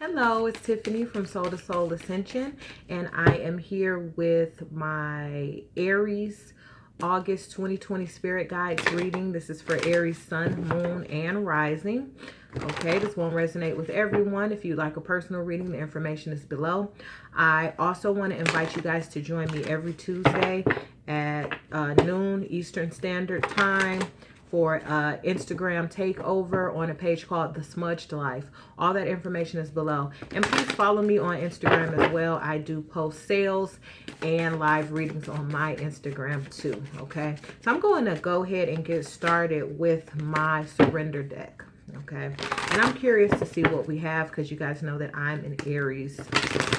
Hello, it's Tiffany from Soul to Soul Ascension, and I am here with my Aries August 2020 Spirit Guides reading. This is for Aries Sun, Moon, and Rising. Okay, this won't resonate with everyone. If you'd like a personal reading, the information is below. I also want to invite you guys to join me every Tuesday at noon Eastern Standard Time for Instagram takeover on a page called Thesmudgedlife. All that information is below. And please follow me on Instagram as well. I do post sales and live readings on my Instagram too, okay? So I'm going to go ahead and get started with my surrender deck, okay? And I'm curious to see what we have because you guys know that I'm an Aries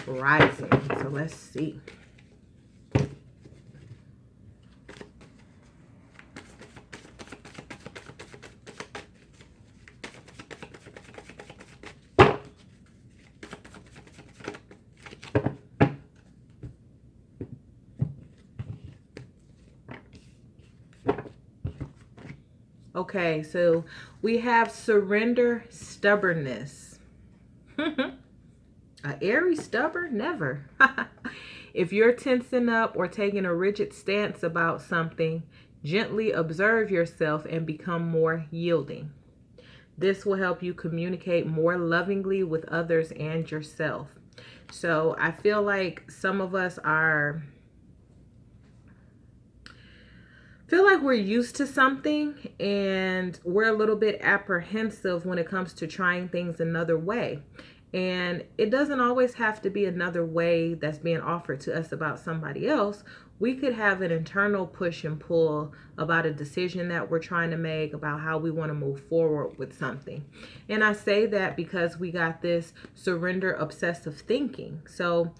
rising. So let's see. Okay, so we have surrender stubbornness. Aries stubborn? Never. If you're tensing up or taking a rigid stance about something, gently observe yourself and become more yielding. This will help you communicate more lovingly with others and yourself. So I feel like some of us feel like we're used to something and we're a little bit apprehensive when it comes to trying things another way. And it doesn't always have to be another way that's being offered to us about somebody else. We could have an internal push and pull about a decision that we're trying to make, about how we want to move forward with something. And I say that because we got this surrender obsessive thinking. So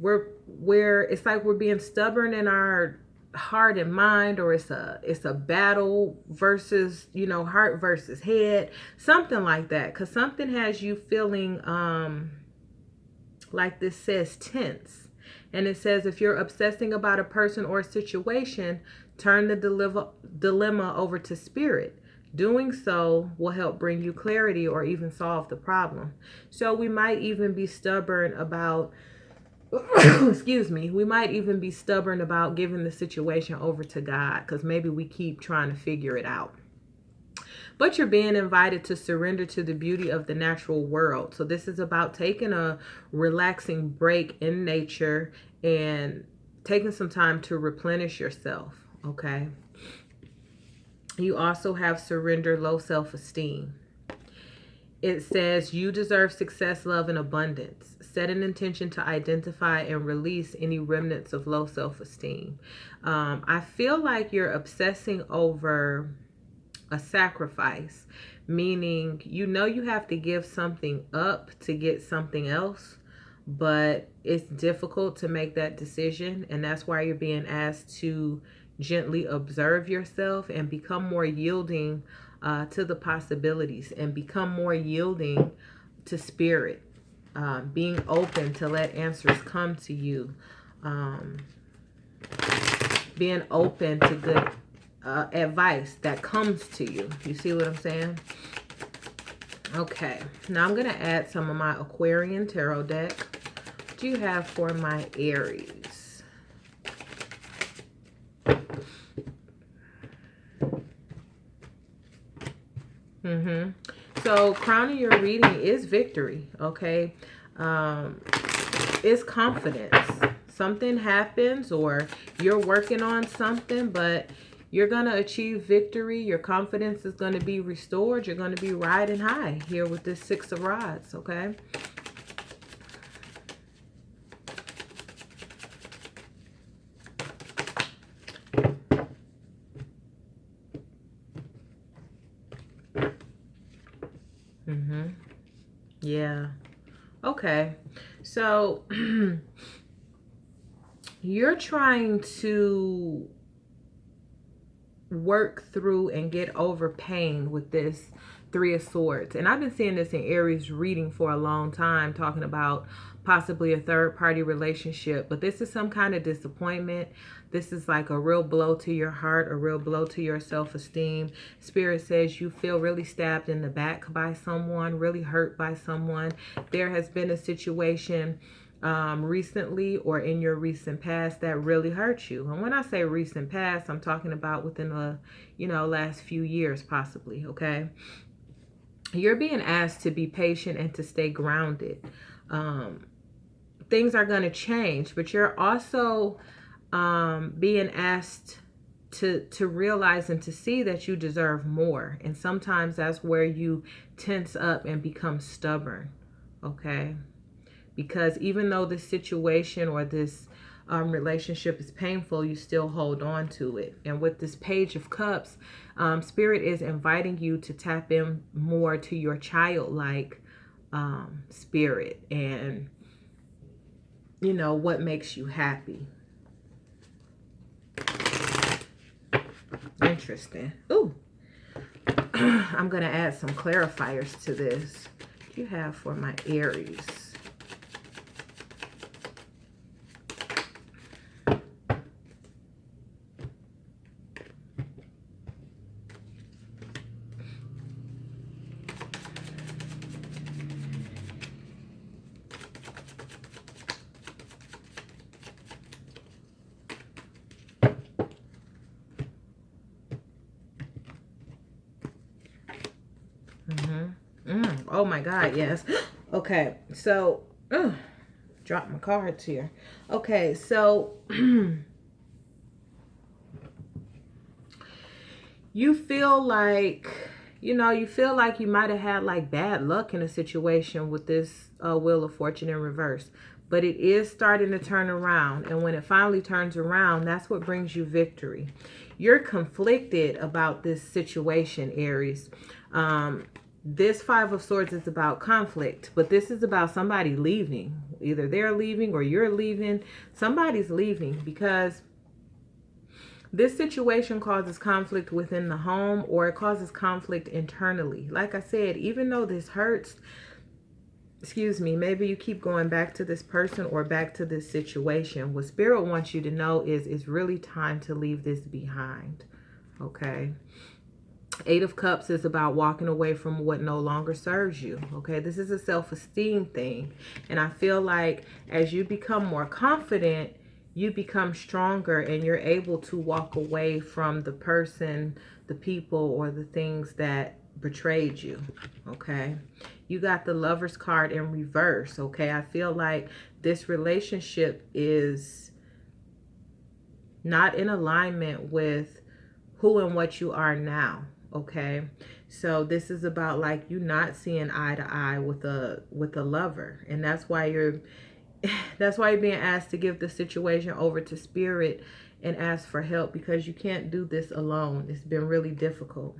it's like we're being stubborn in our heart and mind, or it's a battle versus, heart versus head, something like that, because something has you feeling like this says tense. And it says, if you're obsessing about a person or a situation, turn the dilemma over to spirit. Doing so will help bring you clarity or even solve the problem. So we might even be stubborn about excuse me, we might even be stubborn about giving the situation over to God because maybe we keep trying to figure it out. But you're being invited to surrender to the beauty of the natural world. So this is about taking a relaxing break in nature and taking some time to replenish yourself, okay? You also have surrender low self-esteem. It says you deserve success, love, and abundance. Set an intention to identify and release any remnants of low self-esteem. I feel like you're obsessing over a sacrifice, meaning you have to give something up to get something else, but it's difficult to make that decision, and that's why you're being asked to gently observe yourself and become more yielding to the possibilities and become more yielding to spirit, being open to let answers come to you, being open to good advice that comes to you. You see what I'm saying? Okay, now I'm going to add some of my Aquarian tarot deck. What do you have for my Aries? So crowning your reading is victory, okay? It's confidence. Something happens or you're working on something, but you're going to achieve victory. Your confidence is going to be restored. You're going to be riding high here with this Six of Rods, okay? Yeah. Okay. So you're trying to work through and get over pain with this Three of Swords. And I've been seeing this in Aries reading for a long time, talking about possibly a third party relationship. But this is some kind of disappointment. This is like a real blow to your heart, a real blow to your self-esteem. Spirit says you feel really stabbed in the back by someone, really hurt by someone. There has been a situation recently or in your recent past that really hurt you. And when I say recent past, I'm talking about within the, last few years possibly, okay? You're being asked to be patient and to stay grounded. Things are going to change, but you're also being asked to realize and to see that you deserve more. And sometimes that's where you tense up and become stubborn, okay? Because even though this situation or this relationship is painful, you still hold on to it. And with this Page of Cups, Spirit is inviting you to tap in more to your childlike spirit and, what makes you happy. Interesting. Ooh. I'm going to add some clarifiers to this. What do you have for my Aries? Oh my God, yes. Okay, so drop my cards here. Okay, so you feel like you might have had like bad luck in a situation with this Wheel of Fortune in reverse, but it is starting to turn around. And when it finally turns around, that's what brings you victory. You're conflicted about this situation, Aries. This Five of Swords is about conflict, but this is about somebody leaving. Either they're leaving or you're leaving. Somebody's leaving because this situation causes conflict within the home, or it causes conflict internally. Like I said, even though this hurts, maybe you keep going back to this person or back to this situation. What Spirit wants you to know is it's really time to leave this behind, okay? Eight of Cups is about walking away from what no longer serves you, okay? This is a self-esteem thing. And I feel like as you become more confident, you become stronger and you're able to walk away from the person, the people, or the things that betrayed you, okay? You got the Lover's card in reverse, okay? I feel like this relationship is not in alignment with who and what you are now. Okay, so this is about like you not seeing eye to eye with a lover, and that's why you're being asked to give the situation over to Spirit and ask for help, because you can't do this alone. It's been really difficult.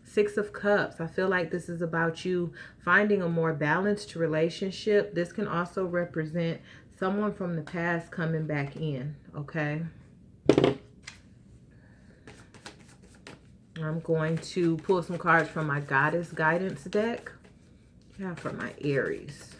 Six of Cups, I feel like this is about you finding a more balanced relationship. This can also represent someone from the past coming back in, okay? I'm going to pull some cards from my Goddess Guidance deck. Yeah, for my Aries.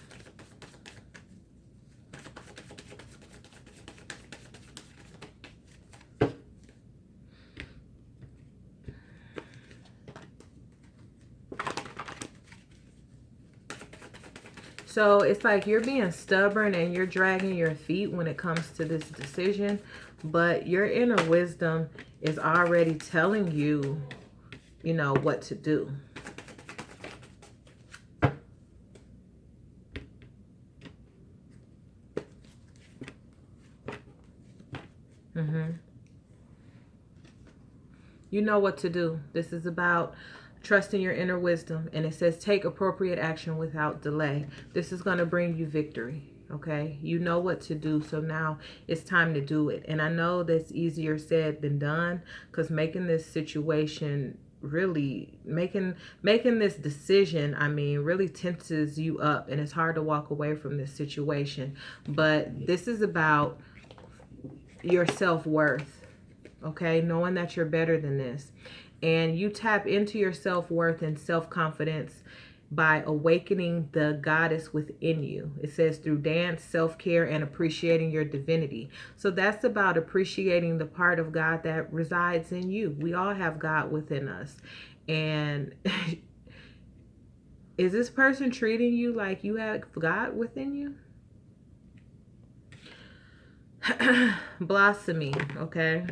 So it's like you're being stubborn and you're dragging your feet when it comes to this decision, but your inner wisdom is already telling you, what to do. You know what to do. This is about trusting your inner wisdom. And it says take appropriate action without delay. This is going to bring you victory. Okay, you know what to do, so now it's time to do it. And I know that's easier said than done, because making this situation really, making this decision, really tenses you up, and it's hard to walk away from this situation. But this is about your self-worth, okay, knowing that you're better than this. And you tap into your self-worth and self-confidence by awakening the goddess within you. It says through dance, self-care, and appreciating your divinity. So that's about appreciating the part of God that resides in you. We all have God within us. And is this person treating you like you have God within you? Blossoming, okay?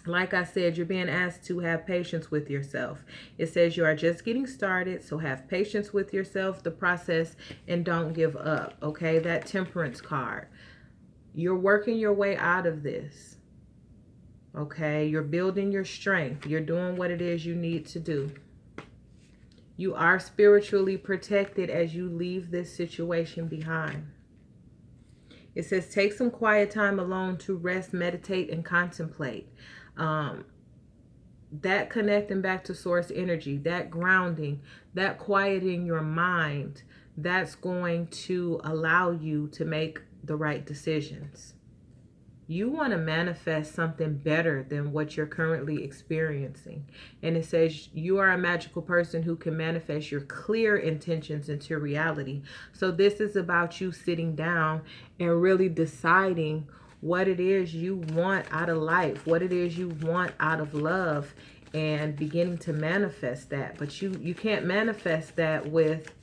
Like I said, you're being asked to have patience with yourself. It says you are just getting started, so have patience with yourself, the process, and don't give up, okay? That Temperance card. You're working your way out of this, okay? You're building your strength. You're doing what it is you need to do. You are spiritually protected as you leave this situation behind. It says take some quiet time alone to rest, meditate, and contemplate. That connecting back to source energy, that grounding, that quieting your mind, that's going to allow you to make the right decisions. You want to manifest something better than what you're currently experiencing. And it says you are a magical person who can manifest your clear intentions into reality. So this is about you sitting down and really deciding what it is you want out of life, what it is you want out of love, and beginning to manifest that. But you can't manifest that with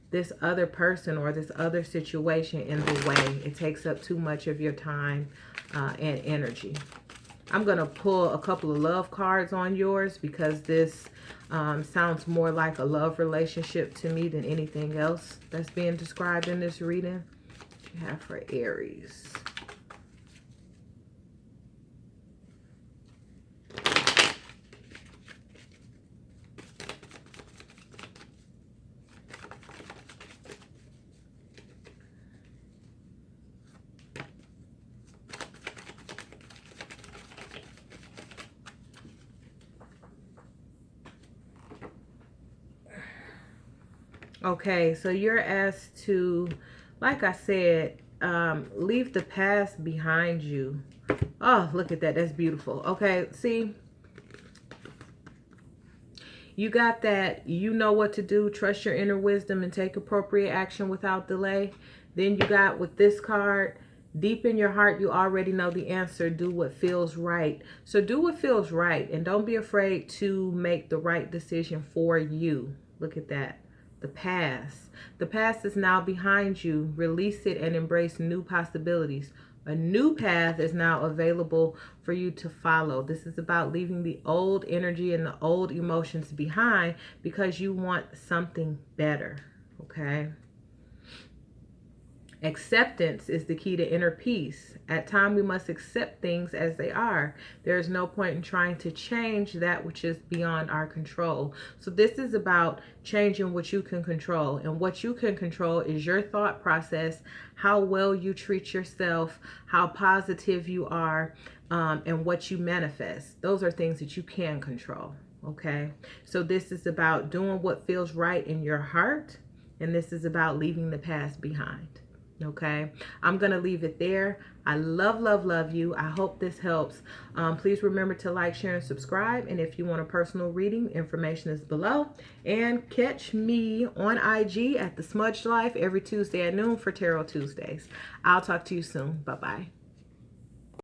this other person or this other situation in the way. It takes up too much of your time and energy. I'm going to pull a couple of love cards on yours because this sounds more like a love relationship to me than anything else that's being described in this reading. What you have for Aries? Okay, so you're asked to, like I said, leave the past behind you. Oh, look at that. That's beautiful. Okay, see, you got that. You know what to do. Trust your inner wisdom and take appropriate action without delay. Then you got with this card, deep in your heart, you already know the answer. Do what feels right. So do what feels right. And don't be afraid to make the right decision for you. Look at that. The past. The past is now behind you. Release it and embrace new possibilities. A new path is now available for you to follow. This is about leaving the old energy and the old emotions behind because you want something better. Okay? Acceptance is the key to inner peace. At times we must accept things as they are. There is no point in trying to change that which is beyond our control. So this is about changing what you can control. And what you can control is your thought process, how well you treat yourself, how positive you are, and what you manifest. Those are things that you can control. Okay? So this is about doing what feels right in your heart. And this is about leaving the past behind. Okay, I'm gonna leave it there. I love you. I hope this helps. Please remember to like, share, and subscribe. And if you want a personal reading, information is below. And catch me on IG at Thesmudgedlife every Tuesday at noon for Tarot Tuesdays. I'll talk to you soon. Bye-bye.